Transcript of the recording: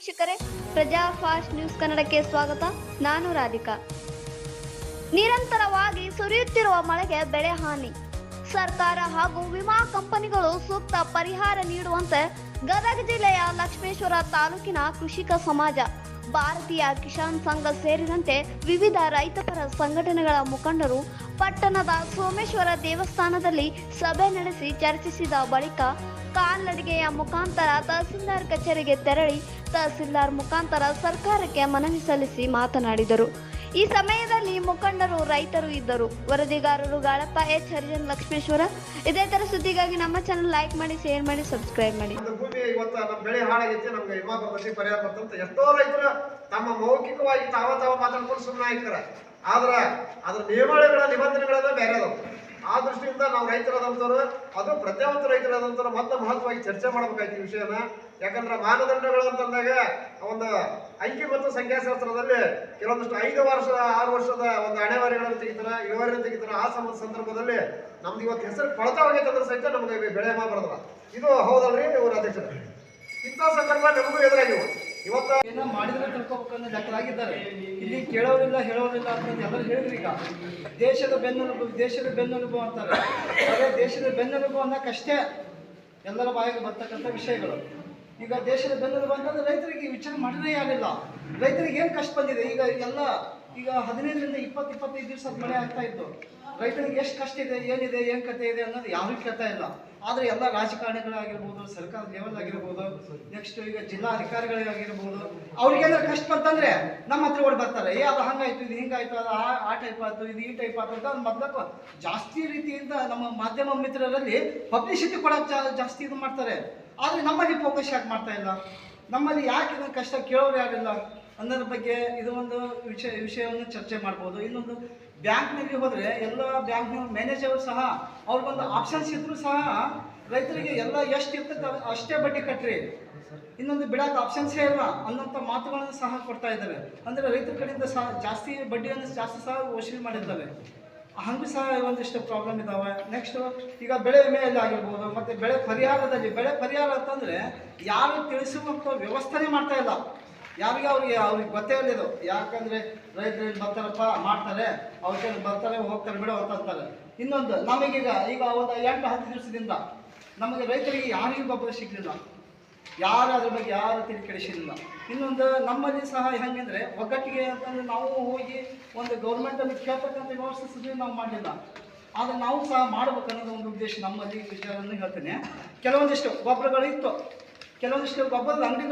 ವೀಕ್ಷಕರೇ, ಪ್ರಜಾ fast news ಕನ್ನಡಕ್ಕೆ ಸ್ವಾಗತ. ನಾನು ರಾಧಿಕಾ. ನಿರಂತರವಾಗಿ ಸುರಿಯುತ್ತಿರುವ ಮಳೆಗೆ ಬೆಳೆ ಹಾನಿ. ಸರ್ಕಾರ ಹಾಗೂ ವಿಮಾ ಕಂಪನಿಗಳು ಸೂಕ್ತ ಪರಿಹಾರ ನೀಡುವಂತೆ ಗದಗ ಜಿಲ್ಲೆಯ ಲಕ್ಷ್ಮೇಶ್ವರ ತಾಲೂಕಿನ ಕೃಷಿಕ ಸಮಾಜ, ಭಾರತೀಯ ಕಿಸಾನ್ ಸಂಘ ಸೇರಿದಂತೆ ವಿವಿಧ ರೈತಪರ ಸಂಘಟನೆಗಳ ಮುಖಂಡರು ಪಟ್ಟಣದ ಸೋಮೇಶ್ವರ ದೇವಸ್ಥಾನದಲ್ಲಿ ಸಭೆ ನಡೆಸಿ ಚರ್ಚಿಸಿದ ಬಳಿಕ ಕಾಲ್ನಡಿಗೆಯ ಮುಖಾಂತರ ತಹಸೀಲ್ದಾರ್ ಕಚೇರಿಗೆ ತೆರಳಿ ತಹಸೀಲ್ದಾರ್ ಮುಖಾಂತರ ಸರ್ಕಾರಕ್ಕೆ ಮನವಿ ಸಲ್ಲಿಸಿ ಮಾತನಾಡಿದರು. ಈ ಸಮಯದಲ್ಲಿ ಮುಖಂಡರು, ರೈತರು ಇದ್ದರು. ವರದಿಗಾರರು ಗಾಳಪ್ಪ ಎಚ್ ಹರಿಜನ್, ಲಕ್ಷ್ಮೇಶ್ವರ. ಇದೇ ತರ ಸುದ್ದಿಗಾಗಿ ನಮ್ಮ ಚಾನಲ್ ಲೈಕ್ ಮಾಡಿ, ಶೇರ್ ಮಾಡಿ, ಸಬ್ಸ್ಕ್ರೈಬ್ ಮಾಡಿ. ಭೂಮಿ ಇವತ್ತು ನಮ್ಮ ಬೆಳೆ ಹಾಳಾಗೈತಿ, ನಮ್ಗೆ ವಿಮಾ ಬರ್ತೈತಿ, ಪರಿಹಾರ ಬರ್ತಂತ ಎಷ್ಟೋ ರೈತರು ತಮ್ಮ ಮೌಖಿಕವಾಗಿ ತಾವ ಮಾತಾಡ್ಕೊಂಡು ಸುಮ್ಮನೆ ಆಗಿರ್ತಾರೆ. ಆದ್ರೆ ಅದ್ರ ನಿಯಮಾವಳಿಗಳ ನಿಬಂಧನೆಗಳನ್ನ ಬೇರೆ ಅದಾವ. ಆ ದೃಷ್ಟಿಯಿಂದ ನಾವು ರೈತರಾದಂಥವ್ರು, ಅದು ಪ್ರತಿಯೊಂದು ರೈತರಾದಂಥವ್ರು ಮತ್ತೆ ಮಹತ್ವವಾಗಿ ಚರ್ಚೆ ಮಾಡ್ಬೇಕಾಯ್ತು ಈ ವಿಷಯನ. ಯಾಕಂದ್ರೆ ಮಾನದಂಡಗಳು ಅಂತಂದಾಗ ಒಂದು ಅಂಕಿ ಮತ್ತು ಸಂಖ್ಯಾಶಾಸ್ತ್ರದಲ್ಲಿ ಕೆಲವೊಂದಿಷ್ಟು 5 ವರ್ಷ 6 ವರ್ಷದ ಒಂದು ಹಣೆವಾರಿಗಳನ್ನು ತೆಗಿತಾರೆ, ಇಳುವರಿಯನ್ನು ತೆಗಿತಾರೆ. ಆ ಸಂದರ್ಭದಲ್ಲಿ ನಮ್ದು ಇವತ್ತು ಹೆಸರು ಕೊಳತಾ ಹೋಗೈತೆ ಅಂದ್ರೆ ಸಹಿತ ನಮ್ಗೆ ಬೆಳೆ ವಿಮಾ ಬರೋದಿಲ್ಲ. ಇದು ಹೌದಲ್ರಿ ಇವರು ಅಧ್ಯಕ್ಷರು? ಇಂಥ ಸಂದರ್ಭ ನಮಗೂ ಎದುರಾಗಿವು. ಇವತ್ತು ಏನೋ ಮಾಡಿದ್ರೆ ತಿಳ್ಕೊಬೇಕನ್ನೋ ಲೆಕ್ಕರಾಗಿದ್ದಾರೆ. ಇಲ್ಲಿ ಕೇಳೋರಿಲ್ಲ, ಹೇಳೋರಿಲ್ಲ ಅಂತ ಎಲ್ಲರೂ ಹೇಳಿದ್ರು. ಈಗ ದೇಶದ ಬೆನ್ನೆಲುಬು ಅಂತಾರೆ. ಅದೇ ದೇಶದ ಬೆನ್ನೆಲುಬು ಅನ್ನೋಕ್ಕಷ್ಟೇ ಎಲ್ಲರ ಬಾಯಿಗೆ ಬರ್ತಕ್ಕಂಥ ವಿಷಯಗಳು. ಈಗ ದೇಶದ ಬೆನ್ನೆಲುಬು ಅಂತಂದ್ರೆ ರೈತರಿಗೆ ವಿಚಾರ ಮಾಡಿದ್ರೆ ಯಾರಿಲ್ಲ. ರೈತರಿಗೆ ಏನು ಕಷ್ಟ ಬಂದಿದೆ ಈಗ 15ರಿಂದ 20-25 ದಿವಸ ಮಳೆ ಆಗ್ತಾ ಇತ್ತು. ರೈತರಿಗೆ ಎಷ್ಟು ಕಷ್ಟ ಇದೆ, ಏನಿದೆ, ಏನು ಕತೆ ಇದೆ ಅನ್ನೋದು ಯಾರಿಗೂ ಕೇಳ್ತಾ ಇಲ್ಲ. ಆದರೆ ಎಲ್ಲ ರಾಜಕಾರಣಿಗಳಾಗಿರ್ಬೋದು, ಸರ್ಕಾರ ಲೆವೆಲ್ ಆಗಿರ್ಬೋದು, ನೆಕ್ಸ್ಟ್ ಈಗ ಜಿಲ್ಲಾ ಅಧಿಕಾರಿಗಳಿಗಾಗಿರ್ಬೋದು, ಅವ್ರಿಗೇನಾದ್ರು ಕಷ್ಟ ಬಂತಂದ್ರೆ ನಮ್ಮ ಹತ್ರ ಓಡಿ ಬರ್ತಾರೆ. ಅದು ಹಂಗಾಯ್ತು, ಇದು ಹಿಂಗಾಯ್ತು, ಅದು ಆ ಟೈಪ್ ಆಯ್ತು, ಇದು ಈ ಟೈಪ್ ಆಯ್ತು ಅಂತ ಮೊದಲು ಜಾಸ್ತಿ ರೀತಿಯಿಂದ ನಮ್ಮ ಮಾಧ್ಯಮ ಮಿತ್ರರಲ್ಲಿ ಪಬ್ಲಿಸಿಟಿ ಕೊಡೋಕೆ ಜಾಸ್ತಿ ಇದು ಮಾಡ್ತಾರೆ. ಆದರೆ ನಮ್ಮಲ್ಲಿ ಫೋಕಸ್ ಯಾಕೆ ಮಾಡ್ತಾ ಇಲ್ಲ? ನಮ್ಮಲ್ಲಿ ಯಾಕೆ ಇದನ್ನು ಕಷ್ಟ ಕೇಳೋರು ಯಾರಿಲ್ಲ ಅನ್ನೋದ್ರ ಬಗ್ಗೆ ಇದು ಒಂದು ವಿಷಯವನ್ನು ಚರ್ಚೆ ಮಾಡ್ಬೋದು. ಇನ್ನೊಂದು, ಬ್ಯಾಂಕ್ನಲ್ಲಿ ಹೋದರೆ ಎಲ್ಲ ಬ್ಯಾಂಕ್ನ ಮ್ಯಾನೇಜರ್ ಸಹ ಅವ್ರಿಗೊಂದು ಆಪ್ಷನ್ಸ್ ಇದ್ರೂ ಸಹ ರೈತರಿಗೆ ಎಲ್ಲ ಎಷ್ಟು ಇರ್ತದೆ ಅಷ್ಟೇ ಬಡ್ಡಿ ಕಟ್ಟ್ರಿ, ಇನ್ನೊಂದು ಬಿಡೋಕೆ ಆಪ್ಷನ್ಸೇ ಇಲ್ಲ ಅನ್ನೋಂಥ ಮಾತುಗಳನ್ನು ಸಹ ಕೊಡ್ತಾ ಇದ್ದಾರೆ. ಅಂದರೆ ರೈತರ ಕಡೆಯಿಂದ ಸಹ ಜಾಸ್ತಿ ಬಡ್ಡಿಯನ್ನು ಸಹ ವಸೂಲಿ ಮಾಡಿದ್ದಾರೆ. ಹಂಗೂ ಸಹ ಒಂದಿಷ್ಟು ಪ್ರಾಬ್ಲಮ್ ಇದ್ದಾವೆ. ನೆಕ್ಸ್ಟು ಈಗ ಬೆಳೆ ವಿಮೆಯಲ್ಲಿ ಆಗಿರ್ಬೋದು, ಮತ್ತು ಬೆಳೆ ಪರಿಹಾರ ಅಂತಂದರೆ ಯಾರು ತಿಳಿಸುವಂಥ ವ್ಯವಸ್ಥೆನೇ ಮಾಡ್ತಾ ಇಲ್ಲ. ಅವ್ರಿಗೆ ಗೊತ್ತೇ ಇಲ್ಲದು. ಯಾಕಂದರೆ ರೈತರು ಬರ್ತಾರಪ್ಪ, ಮಾಡ್ತಾರೆ, ಅವ್ರಿಗೆ ಬರ್ತಾರೆ, ಹೋಗ್ತಾರೆ, ಬಿಡೋ ಅಂತಾರೆ. ಇನ್ನೊಂದು, ನಮಗೀಗ ಒಂದು 8-10 ದಿವಸದಿಂದ ನಮಗೆ ರೈತರಿಗೆ ಯಾರಿಗೂ ಗೊಬ್ಬರ ಸಿಗಲಿಲ್ಲ, ಯಾರು ಅದ್ರ ಬಗ್ಗೆ ಯಾರು ತಿಳಿ ಕೆಡಿಸಿಲ್ಲ. ಇನ್ನೊಂದು, ನಮ್ಮಲ್ಲಿ ಸಹ ಹೆಂಗಂದರೆ ಒಗ್ಗಟ್ಟಿಗೆ ಅಂತಂದರೆ ನಾವು ಹೋಗಿ ಒಂದು ಗೌರ್ಮೆಂಟಲ್ಲಿ ಕೇಳ್ತಕ್ಕಂಥ ವ್ಯವಸ್ಥೆ ನಾವು ಮಾಡಲಿಲ್ಲ. ಆದರೆ ನಾವು ಸಹ ಮಾಡ್ಬೇಕನ್ನೋದು ಒಂದು ಉದ್ದೇಶ ನಮ್ಮಲ್ಲಿ ವಿಚಾರವನ್ನು ಹೇಳ್ತೇನೆ. ಕೆಲವೊಂದಿಷ್ಟು ಗೊಬ್ಬರಗಳಿತ್ತು, ಕೆಲವೊಂದಿಷ್ಟು ಗೊಬ್ಬರದ ಅಂಗಡಿಗಳು